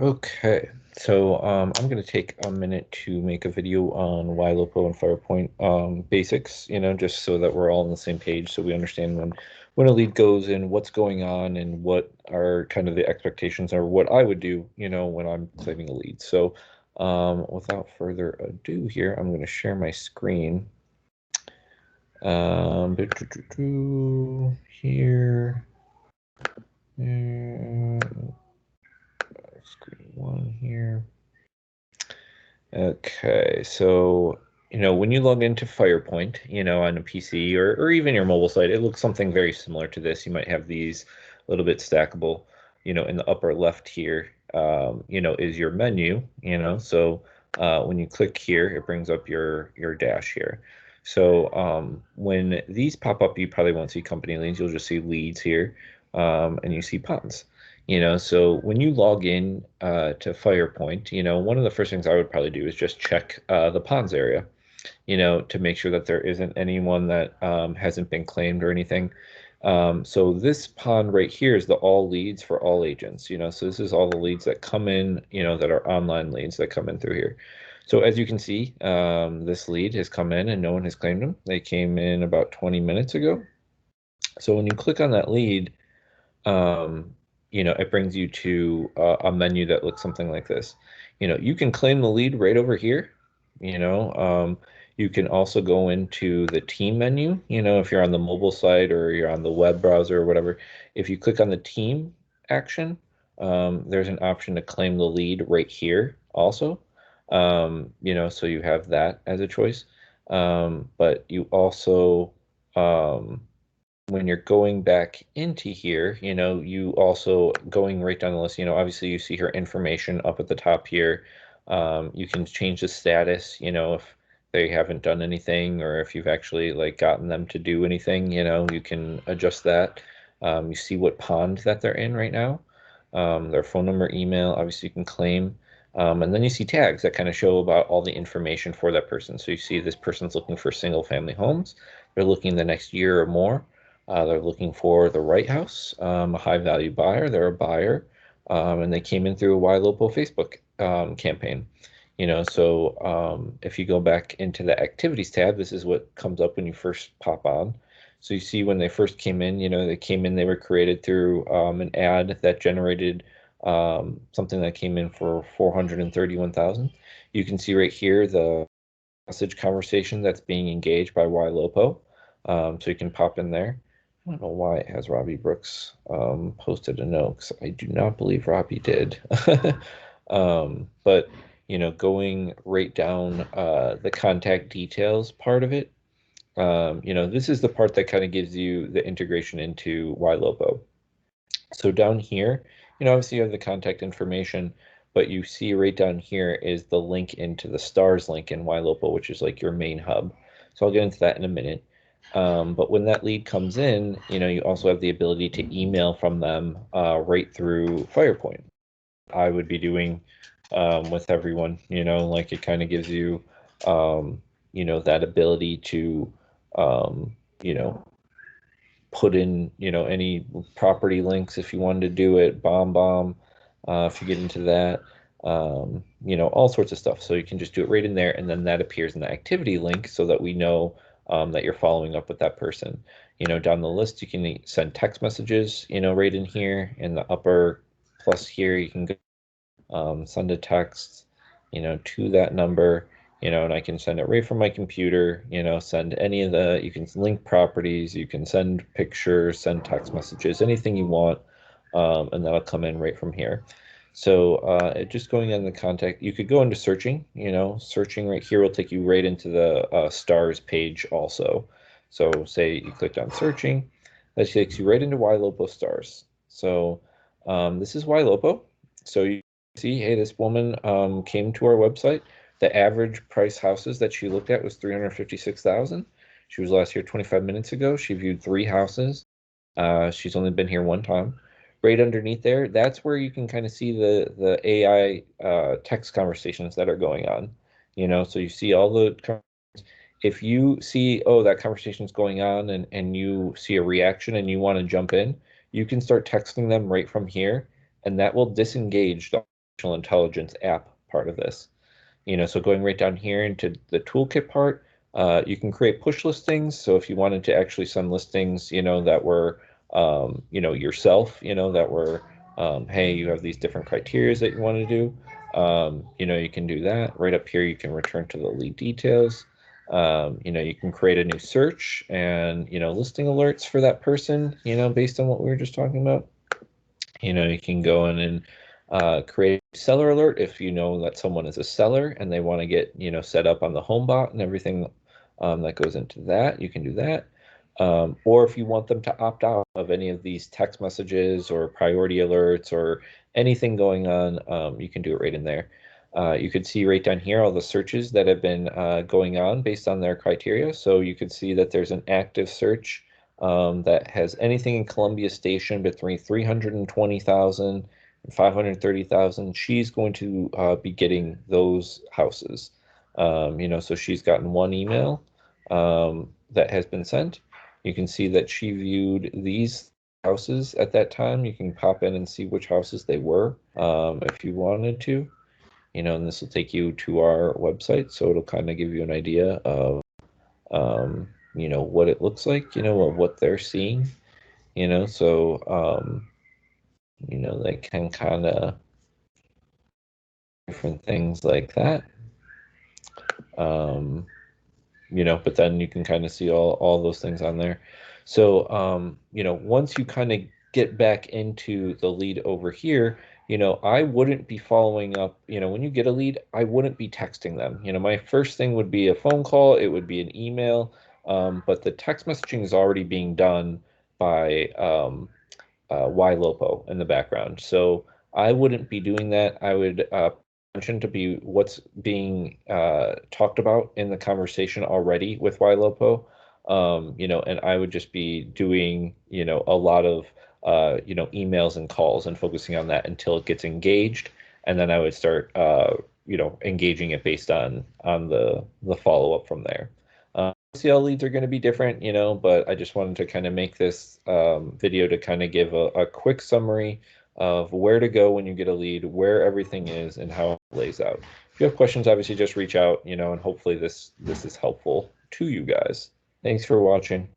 Okay, so I'm going to take a minute to make a video on Ylopo and Firepoint basics, just so that we're all on the same page, so we understand when a lead goes and what's going on and what are kind of the expectations or what I would do, when I'm claiming a lead. So without further ado here, I'm going to share my screen here. Screen one here. Okay, so when you log into Firepoint, on a PC or even your mobile site, it looks something very similar to this. You might have these a little bit stackable, in the upper left here, is your menu, so when you click here, it brings up your dash here. So when these pop up, you probably won't see company leads, you'll just see leads here, and you see ponds. So when you log in to Firepoint, one of the first things I would probably do is just check the ponds area, to make sure that there isn't anyone that hasn't been claimed or anything. So this pond right here is the all leads for all agents, so this is all the leads that come in, that are online leads that come in through here. So as you can see, this lead has come in and no one has claimed them. They came in about 20 minutes ago. So when you click on that lead, um, it brings you to a menu that looks something like this. You can claim the lead right over here. You know, um, you can also go into the team menu, if you're on the mobile site or you're on the web browser or whatever. If you click on the team action, there's an option to claim the lead right here also. So you have that as a choice. But you also, um, when you're going back into here, you also going right down the list, obviously you see her information up at the top here. You can change the status, if they haven't done anything or if you've actually like gotten them to do anything, you can adjust that. You see what pond that they're in right now, their phone number, email, obviously you can claim. And then you see tags that kind of show about all the information for that person. So you see this person's looking for single family homes. They're looking the next year or more. They're looking for the right house, a high value buyer. They're a buyer, and they came in through a Ylopo Facebook campaign. So if you go back into the activities tab, this is what comes up when you first pop on. So you see when they first came in, they came in, they were created through an ad that generated something that came in for 431,000. You can see right here the message conversation that's being engaged by Ylopo. So you can pop in there. I don't know why it has Robbie Brooks posted a note because I do not believe Robbie did. But going right down the contact details part of it, this is the part that kind of gives you the integration into Ylopo. So down here, obviously you have the contact information, but you see right down here is the link into the stars link in Ylopo, which is like your main hub. So I'll get into that in a minute. But when that lead comes in, you also have the ability to email from them right through Firepoint. I would be doing with everyone, like it kind of gives you, that ability to, you know, put in, any property links if you wanted to do it, bomb, if you get into that, all sorts of stuff. So you can just do it right in there, and then that appears in the activity link so that we know that you're following up with that person. Down the list, you can send text messages, right in here in the upper plus here, you can go send a text, to that number, and I can send it right from my computer, send any of you can link properties, you can send pictures, send text messages, anything you want, and that'll come in right from here. So just going in the contact, you could go into searching, searching right here will take you right into the stars page also. So say you clicked on searching, that takes you right into Ylopo stars. So this is Ylopo. So you see, hey, this woman came to our website. The average price houses that she looked at was 356,000. She was last here 25 minutes ago. She viewed 3 houses. She's only been here one time. Right underneath there, that's where you can kind of see the AI text conversations that are going on. So you see all the. If you see, oh, that conversation's going on, and you see a reaction and you want to jump in, you can start texting them right from here, and that will disengage the artificial intelligence app part of this. So going right down here into the toolkit part, you can create push listings. So if you wanted to actually send listings, that were, yourself, that were, hey, you have these different criteria that you want to do. You can do that. Right up here, you can return to the lead details. You can create a new search and, listing alerts for that person, based on what we were just talking about. You can go in and create a seller alert if you know that someone is a seller and they want to get, set up on the home bot and everything that goes into that. You can do that. Or if you want them to opt out of any of these text messages or priority alerts or anything going on, you can do it right in there. You could see right down here all the searches that have been going on based on their criteria. So you could see that there's an active search that has anything in Columbia Station between 320,000 and 530,000. She's going to be getting those houses. So she's gotten one email that has been sent. You can see that she viewed these houses at that time. You can pop in and see which houses they were if you wanted to. And this will take you to our website, so it'll kind of give you an idea of what it looks like, of what they're seeing, so, they can kind of different things like that. Um, but then you can kind of see all those things on there. So, once you kind of get back into the lead over here, I wouldn't be following up, when you get a lead, I wouldn't be texting them. My first thing would be a phone call, it would be an email, but the text messaging is already being done by Ylopo in the background. So I wouldn't be doing that. I would mention to be what's being talked about in the conversation already with Ylopo. And I would just be doing, a lot of, emails and calls and focusing on that until it gets engaged. And then I would start, engaging it based on the follow up from there. CL leads are going to be different, but I just wanted to kind of make this video to kind of give a quick summary of where to go when you get a lead, where everything is, and how it lays out. If you have questions, obviously just reach out, and hopefully this is helpful to you guys. Thanks for watching.